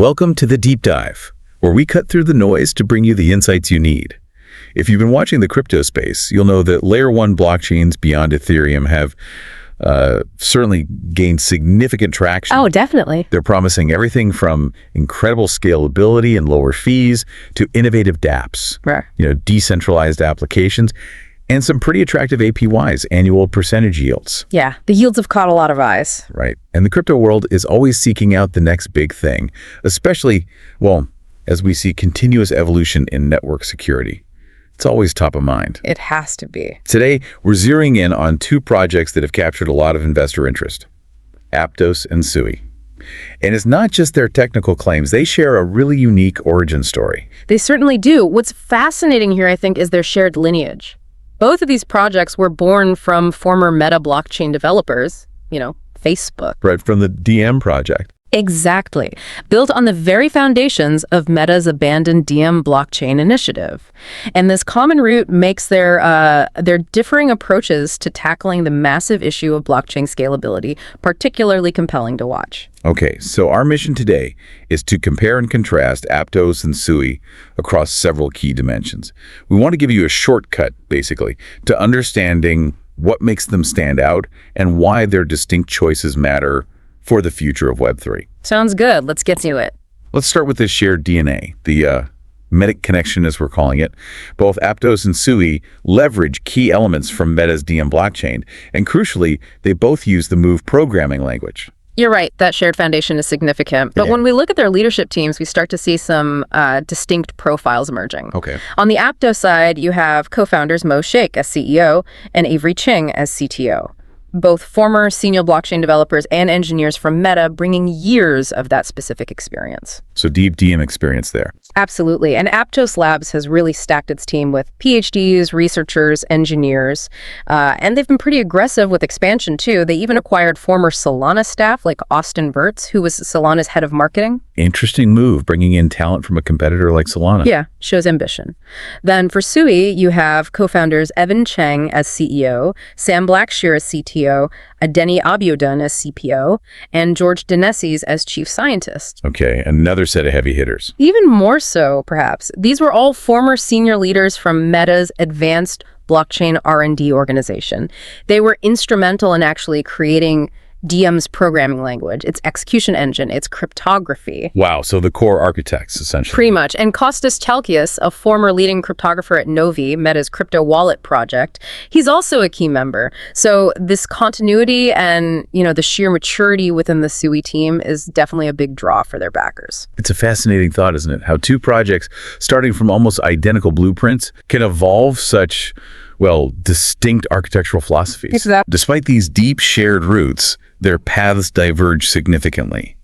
Welcome to the Deep Dive, where we cut through the noise to bring you the insights you need. If you've been watching the crypto space, you'll know that Layer-1 blockchains beyond Ethereum have certainly gained significant traction. Oh, definitely. They're promising everything from incredible scalability and lower fees to innovative dApps, Right. Decentralized applications, and some pretty attractive APYs, annual percentage yields. Yeah, the yields have caught a lot of eyes. Right. And the crypto world is always seeking out the next big thing, especially, as we see continuous evolution in network security. It's always top of mind. It has to be. Today, we're zeroing in on two projects that have captured a lot of investor interest, Aptos and Sui. And it's not just their technical claims. They share a really unique origin story. They certainly do. What's fascinating here, I think, is their shared lineage. Both of these projects were born from former Meta blockchain developers, Facebook. Right, from the DM project. Exactly. Built on the very foundations of Meta's abandoned DM blockchain initiative. And this common root makes their differing approaches to tackling the massive issue of blockchain scalability particularly compelling to watch. Okay, so our mission today is to compare and contrast Aptos and Sui across several key dimensions. We want to give you a shortcut, basically, to understanding what makes them stand out and why their distinct choices matter for the future of Web3. Sounds good. Let's get to it. Let's start with this shared DNA, the Metic connection, as we're calling it. Both Aptos and Sui leverage key elements from Meta's DM blockchain, and crucially, they both use the Move programming language. You're right. That shared foundation is significant. But when we look at their leadership teams, we start to see some distinct profiles emerging. Okay. On the Aptos side, you have co-founders Mo Sheikh as CEO and Avery Ching as CTO. Both former senior blockchain developers and engineers from Meta, bringing years of that specific experience. So deep DM experience there. Absolutely. And Aptos Labs has really stacked its team with PhDs, researchers, engineers, and they've been pretty aggressive with expansion too. They even acquired former Solana staff like Austin Virts, who was Solana's head of marketing. Interesting move, bringing in talent from a competitor like Solana. Yeah, shows ambition. Then for Sui, you have co-founders Evan Cheng as CEO, Sam Blackshear as CTO, Adeni Abiodun as CPO, and George Dinessis as chief scientist. Okay, another set of heavy hitters. Even more so, perhaps. These were all former senior leaders from Meta's advanced blockchain R&D organization. They were instrumental in actually creating DM's programming language, its execution engine, its cryptography. Wow, so the core architects, essentially. Pretty much. And Kostas Chalkias, a former leading cryptographer at Novi, Meta's crypto wallet project, he's also a key member. So this continuity and, the sheer maturity within the Sui team is definitely a big draw for their backers. It's a fascinating thought, isn't it? How two projects, starting from almost identical blueprints, can evolve such, distinct architectural philosophies. Exactly. Despite these deep shared roots, their paths diverge significantly.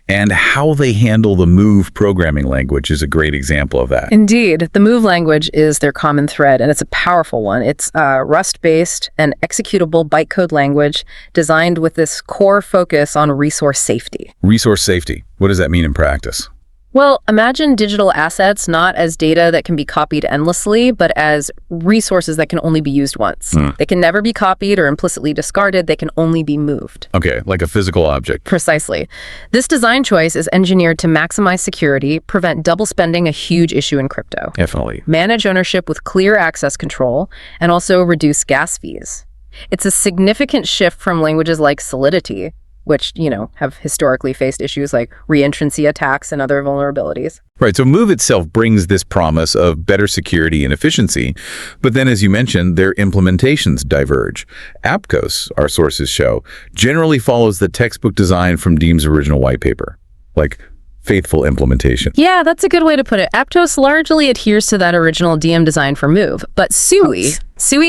And how they handle the Move programming language is a great example of that. Indeed. The Move language is their common thread, and it's a powerful one. It's Rust-based and executable bytecode language designed with this core focus on resource safety. Resource safety. What does that mean in practice? Well, imagine digital assets not as data that can be copied endlessly, but as resources that can only be used once. They can never be copied or implicitly discarded. They can only be moved. Okay, like a physical object. Precisely. This design choice is engineered to maximize security, prevent double spending, a huge issue in crypto. Definitely. Manage ownership with clear access control, and also reduce gas fees. It's a significant shift from languages like Solidity, which, have historically faced issues like reentrancy attacks and other vulnerabilities. Right, so Move itself brings this promise of better security and efficiency, but then, as you mentioned, their implementations diverge. Aptos, our sources show, generally follows the textbook design from Deem's original white paper, like faithful implementation. Yeah, that's a good way to put it. Aptos largely adheres to that original DM design for Move, but Sui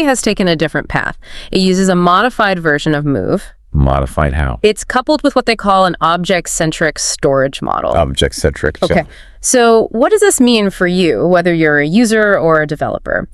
has taken a different path. It uses a modified version of Move. Modified how? It's coupled with what they call an object-centric storage model. Object-centric. Okay. So what does this mean for you, whether you're a user or a developer?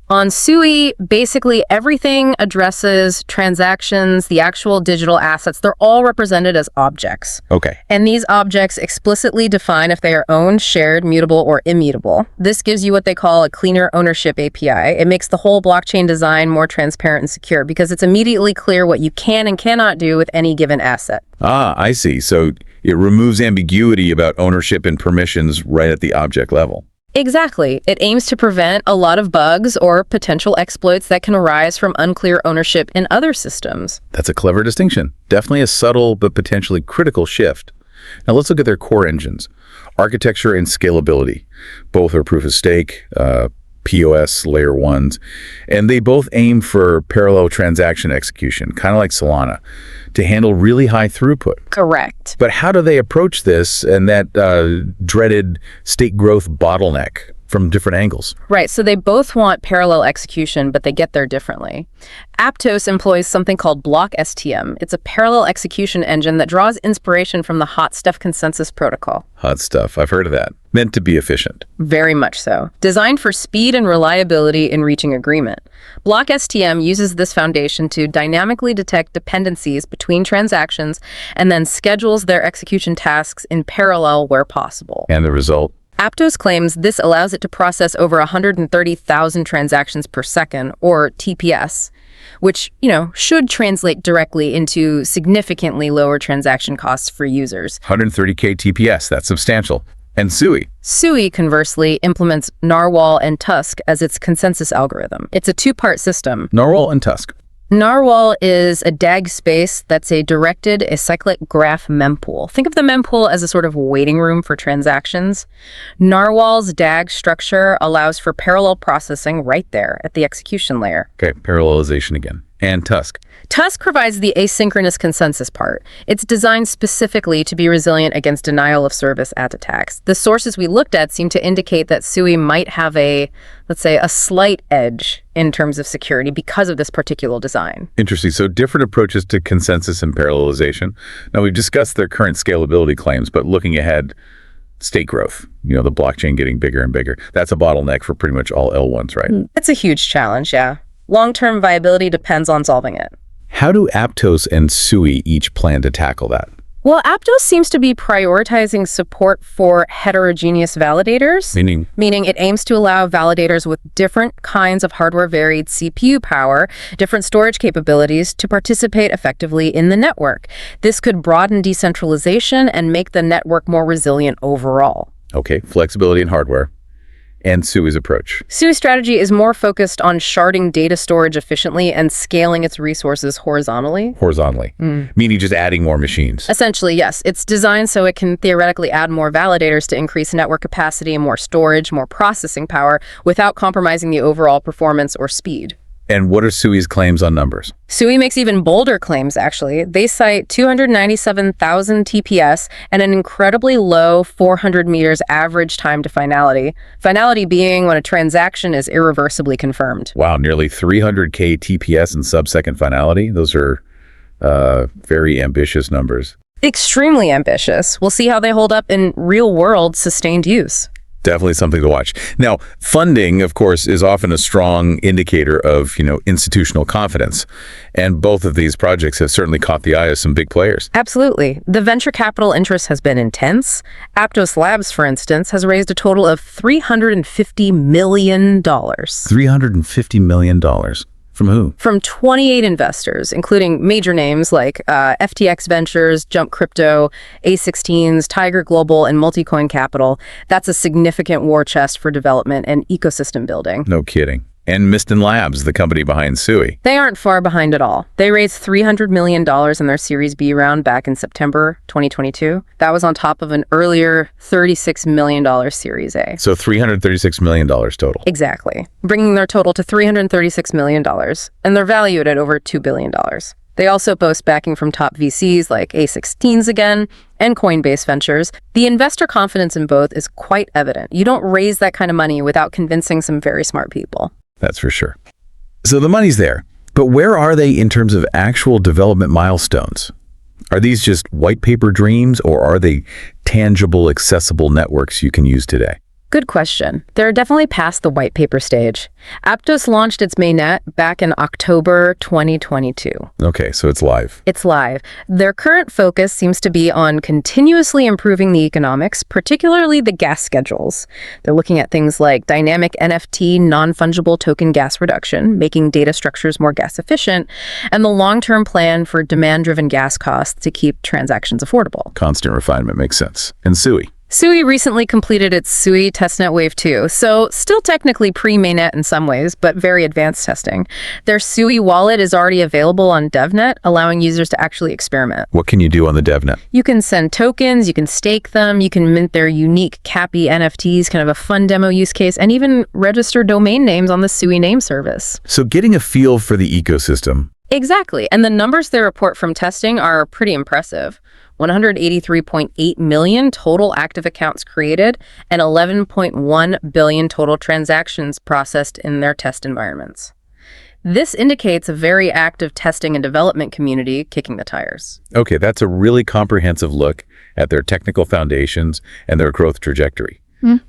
On Sui, basically everything addresses transactions, the actual digital assets. They're all represented as objects. Okay. And these objects explicitly define if they are owned, shared, mutable, or immutable. This gives you what they call a cleaner ownership API. It makes the whole blockchain design more transparent and secure because it's immediately clear what you can and cannot do with any given asset. Ah, I see. So It removes ambiguity about ownership and permissions right at the object level. Exactly. It aims to prevent a lot of bugs or potential exploits that can arise from unclear ownership in other systems. That's a clever distinction. Definitely a subtle but potentially critical shift. Now let's look at their core engines. Architecture and scalability. Both are proof of stake, POS, Layer-1s, and they both aim for parallel transaction execution, kind of like Solana, to handle really high throughput. Correct. But how do they approach this and that dreaded state growth bottleneck from different angles? Right, so they both want parallel execution, but they get there differently. Aptos employs something called Block STM. It's a parallel execution engine that draws inspiration from the Hot Stuff consensus protocol. Hot stuff. I've heard of that. Meant to be efficient. Very much so. Designed for speed and reliability in reaching agreement. Block STM uses this foundation to dynamically detect dependencies between transactions and then schedules their execution tasks in parallel where possible. And the result? Aptos claims this allows it to process over 130,000 transactions per second, or TPS, which, should translate directly into significantly lower transaction costs for users. 130K TPS, that's substantial. And Sui? Sui, conversely, implements Narwhal and Tusk as its consensus algorithm. It's a two-part system. Narwhal and Tusk. Narwhal is a DAG space that's a directed acyclic graph mempool. Think of the mempool as a sort of waiting room for transactions. Narwhal's DAG structure allows for parallel processing right there at the execution layer. Okay, parallelization again. And Tusk. Tusk provides the asynchronous consensus part. It's designed specifically to be resilient against denial of service attacks. The sources we looked at seem to indicate that Sui might have a slight edge in terms of security because of this particular design. Interesting. So different approaches to consensus and parallelization. Now, we've discussed their current scalability claims, but looking ahead, state growth, the blockchain getting bigger and bigger. That's a bottleneck for pretty much all L1s, right? It's a huge challenge, yeah. Long-term viability depends on solving it. How do Aptos and Sui each plan to tackle that? Well, Aptos seems to be prioritizing support for heterogeneous validators. Meaning it aims to allow validators with different kinds of hardware-varied CPU power, different storage capabilities to participate effectively in the network. This could broaden decentralization and make the network more resilient overall. Okay, flexibility in hardware. And Sui's approach? Sui's strategy is more focused on sharding data storage efficiently and scaling its resources horizontally. Meaning just adding more machines. Essentially, yes. It's designed so it can theoretically add more validators to increase network capacity and more storage, more processing power, without compromising the overall performance or speed. And what are Sui's claims on numbers? Sui makes even bolder claims, actually. They cite 297,000 TPS and an incredibly low 400 meters average time to finality. Finality being when a transaction is irreversibly confirmed. Wow, nearly 300K TPS and sub-second finality? Those are very ambitious numbers. Extremely ambitious. We'll see how they hold up in real-world sustained use. Definitely something to watch. Now, funding, of course, is often a strong indicator of, institutional confidence. And both of these projects have certainly caught the eye of some big players. Absolutely. The venture capital interest has been intense. Aptos Labs, for instance, has raised a total of $350 million. $350 million. From who? From 28 investors, including major names like FTX Ventures, Jump Crypto, A16s, Tiger Global, and Multicoin Capital. That's a significant war chest for development and ecosystem building. No kidding. And Miston Labs, the company behind Sui. They aren't far behind at all. They raised $300 million in their Series B round back in September 2022. That was on top of an earlier $36 million Series A. So $336 million total. Exactly. Bringing their total to $336 million. And they're valued at over $2 billion. They also boast backing from top VCs like A16s again, and Coinbase Ventures. The investor confidence in both is quite evident. You don't raise that kind of money without convincing some very smart people. That's for sure. So the money's there, but where are they in terms of actual development milestones? Are these just white paper dreams, or are they tangible, accessible networks you can use today? Good question. They're definitely past the white paper stage. Aptos launched its mainnet back in October 2022. Okay, so it's live. It's live. Their current focus seems to be on continuously improving the economics, particularly the gas schedules. They're looking at things like dynamic NFT, non-fungible token gas reduction, making data structures more gas efficient, and the long-term plan for demand-driven gas costs to keep transactions affordable. Constant refinement makes sense. And Sui? Sui recently completed its Sui testnet wave 2, so still technically pre-mainnet in some ways, but very advanced testing. Their Sui wallet is already available on DevNet, allowing users to actually experiment. What can you do on the DevNet? You can send tokens, you can stake them, you can mint their unique Cappy NFTs, kind of a fun demo use case, and even register domain names on the Sui name service. So getting a feel for the ecosystem. Exactly, and the numbers they report from testing are pretty impressive. 183.8 million total active accounts created and 11.1 billion total transactions processed in their test environments. This indicates a very active testing and development community kicking the tires. Okay, that's a really comprehensive look at their technical foundations and their growth trajectory.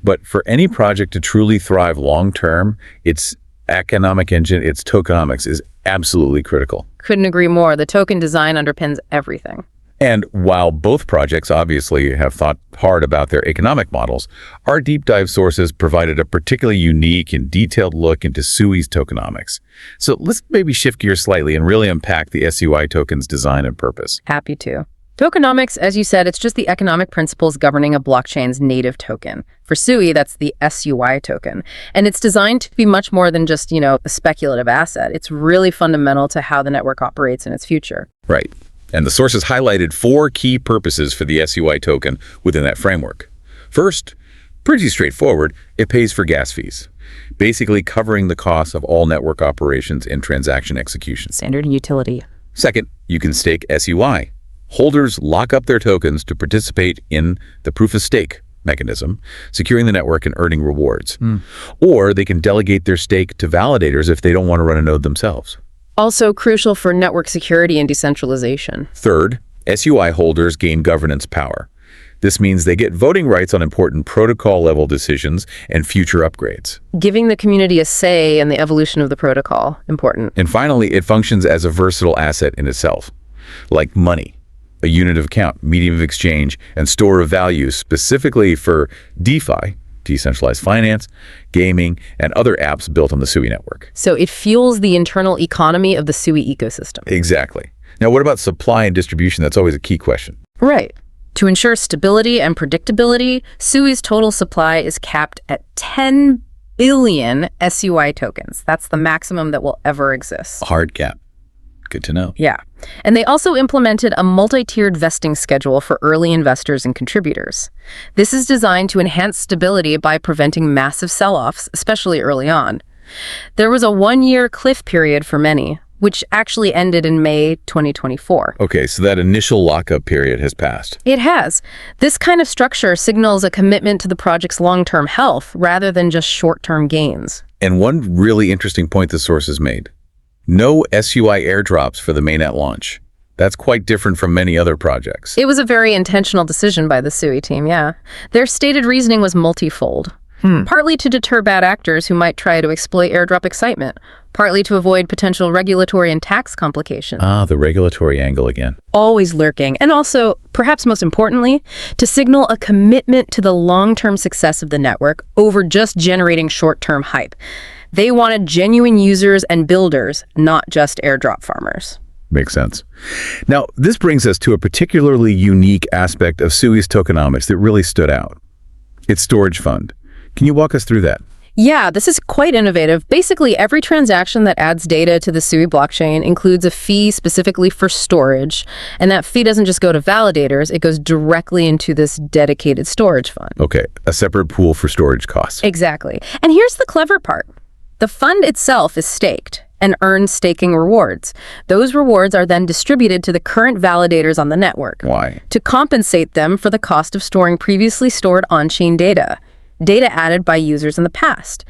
But for any project to truly thrive long-term, its economic engine, its tokenomics is absolutely critical. Couldn't agree more. The token design underpins everything. And while both projects obviously have thought hard about their economic models, our deep dive sources provided a particularly unique and detailed look into Sui's tokenomics. So let's maybe shift gears slightly and really unpack the SUI token's design and purpose. Happy to. Tokenomics, as you said, it's just the economic principles governing a blockchain's native token. For Sui, that's the SUI token. And it's designed to be much more than just, a speculative asset. It's really fundamental to how the network operates in its future. Right. And the sources highlighted 4 key purposes for the SUI token within that framework. First, pretty straightforward, it pays for gas fees, basically covering the costs of all network operations and transaction execution. Standard utility. Second, you can stake SUI. Holders lock up their tokens to participate in the proof of stake mechanism, securing the network and earning rewards. Or they can delegate their stake to validators if they don't want to run a node themselves. Also crucial for network security and decentralization. Third, SUI holders gain governance power. This means they get voting rights on important protocol-level decisions and future upgrades. Giving the community a say in the evolution of the protocol. Important. And finally, it functions as a versatile asset in itself, like money, a unit of account, medium of exchange, and store of value specifically for DeFi, decentralized finance, gaming, and other apps built on the Sui network. So it fuels the internal economy of the Sui ecosystem. Exactly. Now, what about supply and distribution? That's always a key question. Right. To ensure stability and predictability, Sui's total supply is capped at 10 billion SUI tokens. That's the maximum that will ever exist. A hard cap. Good to know. Yeah. And they also implemented a multi-tiered vesting schedule for early investors and contributors. This is designed to enhance stability by preventing massive sell-offs, especially early on. There was a 1-year cliff period for many, which actually ended in May 2024. Okay, so that initial lockup period has passed. It has. This kind of structure signals a commitment to the project's long-term health rather than just short-term gains. And one really interesting point the sources made. No SUI airdrops for the mainnet launch. That's quite different from many other projects. It was a very intentional decision by the Sui team, yeah. Their stated reasoning was multifold. Partly to deter bad actors who might try to exploit airdrop excitement, partly to avoid potential regulatory and tax complications. The regulatory angle again. Always lurking. And also, perhaps most importantly, to signal a commitment to the long-term success of the network over just generating short-term hype. They wanted genuine users and builders, not just airdrop farmers. Makes sense. Now, this brings us to a particularly unique aspect of Sui's tokenomics that really stood out. Its storage fund. Can you walk us through that? Yeah, this is quite innovative. Basically, every transaction that adds data to the Sui blockchain includes a fee specifically for storage. And that fee doesn't just go to validators, it goes directly into this dedicated storage fund. Okay, a separate pool for storage costs. Exactly. And here's the clever part. The fund itself is staked and earns staking rewards. Those rewards are then distributed to the current validators on the network. Why? To compensate them for the cost of storing previously stored on-chain data added by users in the past.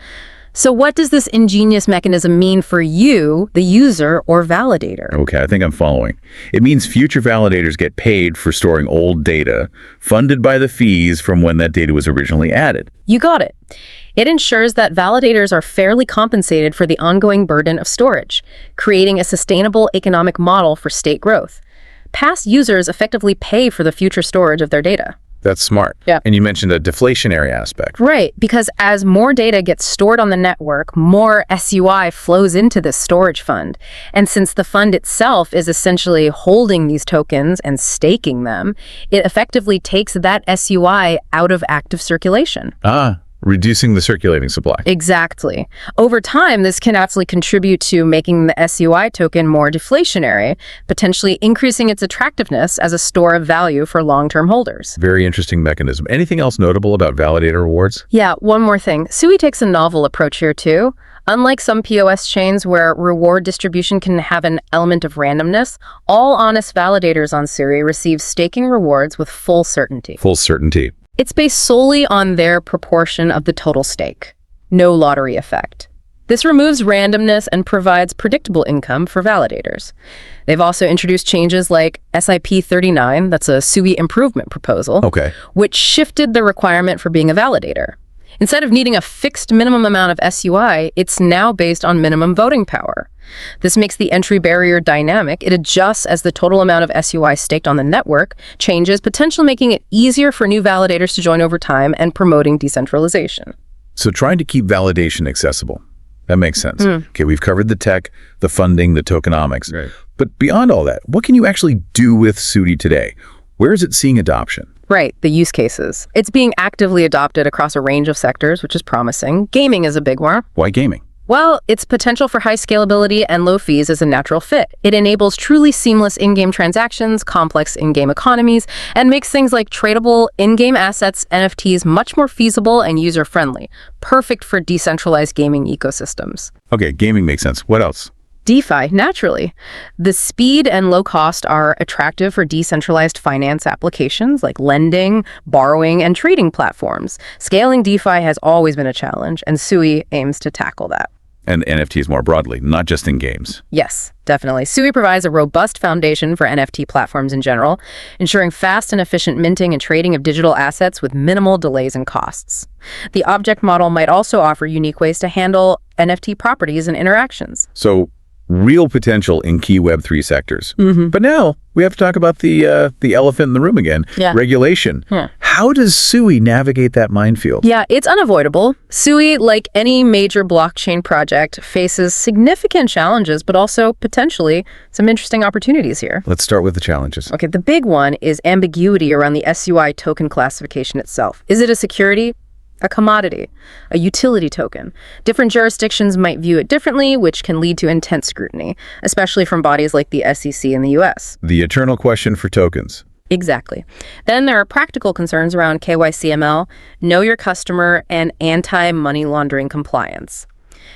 So what does this ingenious mechanism mean for you, the user or validator? Okay, I think I'm following. It means future validators get paid for storing old data, funded by the fees from when that data was originally added. You got it. It ensures that validators are fairly compensated for the ongoing burden of storage, creating a sustainable economic model for state growth. Past users effectively pay for the future storage of their data. That's smart. Yeah. And you mentioned a deflationary aspect. Right, because as more data gets stored on the network, more SUI flows into this storage fund. And since the fund itself is essentially holding these tokens and staking them, it effectively takes that SUI out of active circulation. Reducing the circulating supply. Exactly. Over time, this can actually contribute to making the SUI token more deflationary, potentially increasing its attractiveness as a store of value for long-term holders. Very interesting mechanism. Anything else notable about validator rewards? Yeah, one more thing. Sui takes a novel approach here too. Unlike some POS chains where reward distribution can have an element of randomness, all honest validators on Sui receive staking rewards with full certainty. Full certainty. It's based solely on their proportion of the total stake. No lottery effect. This removes randomness and provides predictable income for validators. They've also introduced changes like SIP 39, that's a Sui improvement proposal, which shifted the requirement for being a validator. Instead of needing a fixed minimum amount of SUI, it's now based on minimum voting power. This makes the entry barrier dynamic. It adjusts as the total amount of SUI staked on the network changes, potentially making it easier for new validators to join over time and promoting decentralization. So trying to keep validation accessible. That makes sense. Okay, we've covered the tech, the funding, the tokenomics. Right. But beyond all that, what can you actually do with Sui today? Where is it seeing adoption? Right, the use cases. It's being actively adopted across a range of sectors, which is promising. Gaming is a big one. Why gaming? Well, its potential for high scalability and low fees is a natural fit. It enables truly seamless in-game transactions, complex in-game economies, and makes things like tradable in-game assets, NFTs, much more feasible and user-friendly. Perfect for decentralized gaming ecosystems. Okay, gaming makes sense. What else? DeFi, naturally. The speed and low cost are attractive for decentralized finance applications like lending, borrowing, and trading platforms. Scaling DeFi has always been a challenge, and Sui aims to tackle that. And NFTs more broadly, not just in games. Yes, definitely. Sui provides a robust foundation for NFT platforms in general, ensuring fast and efficient minting and trading of digital assets with minimal delays and costs. The object model might also offer unique ways to handle NFT properties and interactions. So, real potential in key Web3 sectors. But now we have to talk about the elephant in the room again, regulation. How does Sui navigate that minefield? Yeah, it's unavoidable. Sui, like any major blockchain project, faces significant challenges, but also potentially some interesting opportunities here. Let's start with the challenges. Okay, the big one is ambiguity around the SUI token classification itself. Is it a security? A commodity, a utility token. Different jurisdictions might view it differently, which can lead to intense scrutiny, especially from bodies like the SEC in the US. The eternal question for tokens. Exactly. Then there are practical concerns around KYCML, know your customer, and anti-money laundering compliance.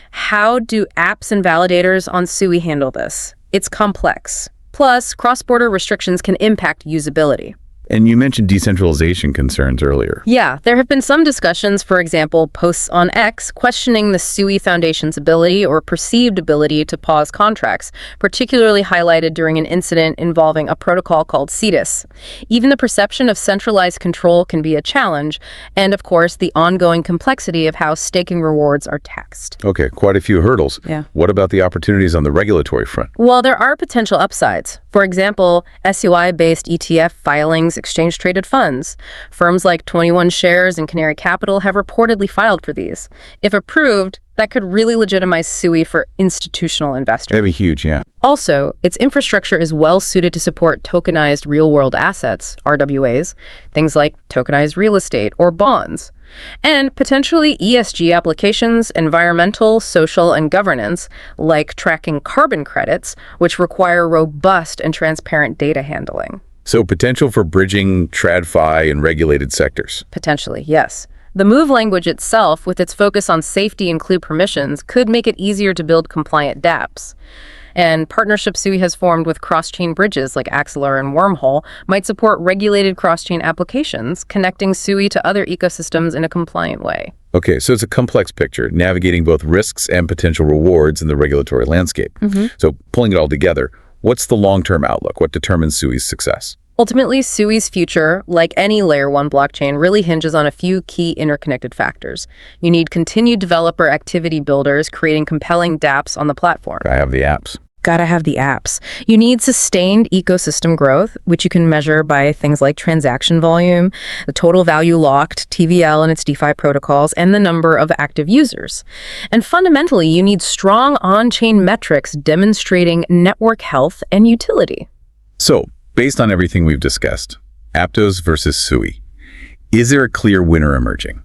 How do apps and validators on Sui handle this? It's complex. Plus, cross-border restrictions can impact usability. And you mentioned decentralization concerns earlier. Yeah, there have been some discussions, for example, posts on X questioning the Sui Foundation's ability or perceived ability to pause contracts, particularly highlighted during an incident involving a protocol called CEDIS. Even the perception of centralized control can be a challenge, and of course, the ongoing complexity of how staking rewards are taxed. Okay, quite a few hurdles. Yeah. What about the opportunities on the regulatory front? Well, there are potential upsides. For example, SUI-based ETF filings, exchange-traded funds. Firms like 21 Shares and Canary Capital have reportedly filed for these. If approved, that could really legitimize Sui for institutional investors. That'd be huge, yeah. Also, its infrastructure is well suited to support tokenized real-world assets, RWAs, things like tokenized real estate or bonds, and potentially ESG applications, environmental, social, and governance, like tracking carbon credits, which require robust and transparent data handling. So potential for bridging TradFi and regulated sectors. Potentially, yes. The move language itself, with its focus on safety and clear permissions, could make it easier to build compliant dApps. And partnerships Sui has formed with cross-chain bridges like Axelar and Wormhole might support regulated cross-chain applications, connecting Sui to other ecosystems in a compliant way. Okay, so it's a complex picture, navigating both risks and potential rewards in the regulatory landscape. So pulling it all together, what's the long-term outlook? What determines Sui's success? Ultimately, Sui's future, like any Layer 1 blockchain, really hinges on a few key interconnected factors. You need continued developer activity builders creating compelling dApps on the platform. I have the apps. Gotta have the apps. You need sustained ecosystem growth, which you can measure by things like transaction volume, the total value locked, TVL and its DeFi protocols, and the number of active users. And fundamentally, you need strong on-chain metrics demonstrating network health and utility. So, based on everything we've discussed, Aptos versus Sui, is there a clear winner emerging?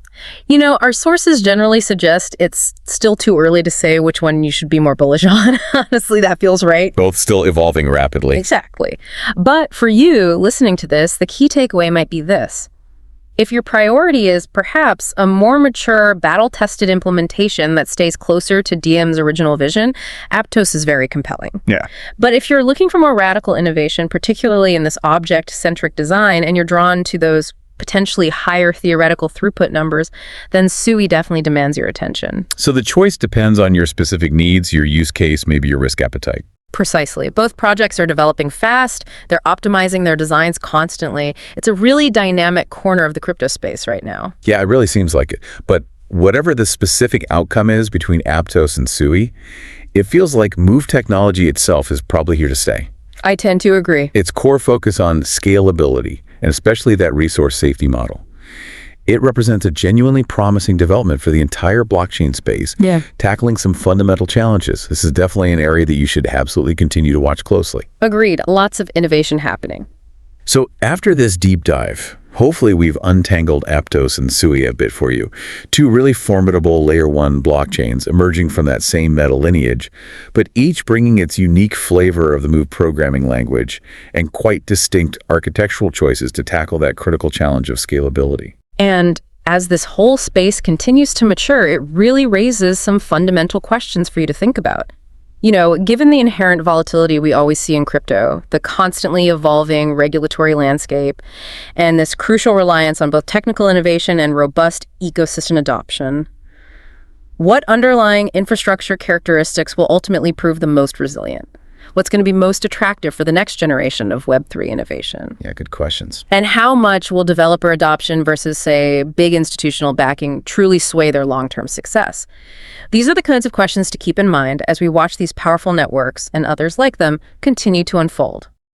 You know, our sources generally suggest it's still too early to say which one you should be more bullish on. Honestly, that feels right. Both still evolving rapidly. Exactly. But for you, listening to this, the key takeaway might be this. If your priority is perhaps a more mature, battle-tested implementation that stays closer to Diem's original vision, Aptos is very compelling. Yeah. But if you're looking for more radical innovation, particularly in this object-centric design, and you're drawn to those potentially higher theoretical throughput numbers, then Sui definitely demands your attention. So the choice depends on your specific needs, your use case, maybe your risk appetite. Precisely. Both projects are developing fast. They're optimizing their designs constantly. It's a really dynamic corner of the crypto space right now. Yeah, it really seems like it. But whatever the specific outcome is between Aptos and Sui, it feels like Move technology itself is probably here to stay. I tend to agree. Its core focus on scalability, and especially that resource safety model. It represents a genuinely promising development for the entire blockchain space, tackling some fundamental challenges. This is definitely an area that you should absolutely continue to watch closely. Agreed. Lots of innovation happening. So after this deep dive, hopefully we've untangled Aptos and Sui a bit for you. Two really formidable Layer 1 blockchains emerging from that same meta lineage, but each bringing its unique flavor of the Move programming language and quite distinct architectural choices to tackle that critical challenge of scalability. And as this whole space continues to mature, it really raises some fundamental questions for you to think about. You know, given the inherent volatility we always see in crypto, the constantly evolving regulatory landscape, and this crucial reliance on both technical innovation and robust ecosystem adoption, what underlying infrastructure characteristics will ultimately prove the most resilient? What's going to be most attractive for the next generation of Web3 innovation? Yeah, good questions. And how much will developer adoption versus, say, big institutional backing truly sway their long-term success? These are the kinds of questions to keep in mind as we watch these powerful networks and others like them continue to unfold.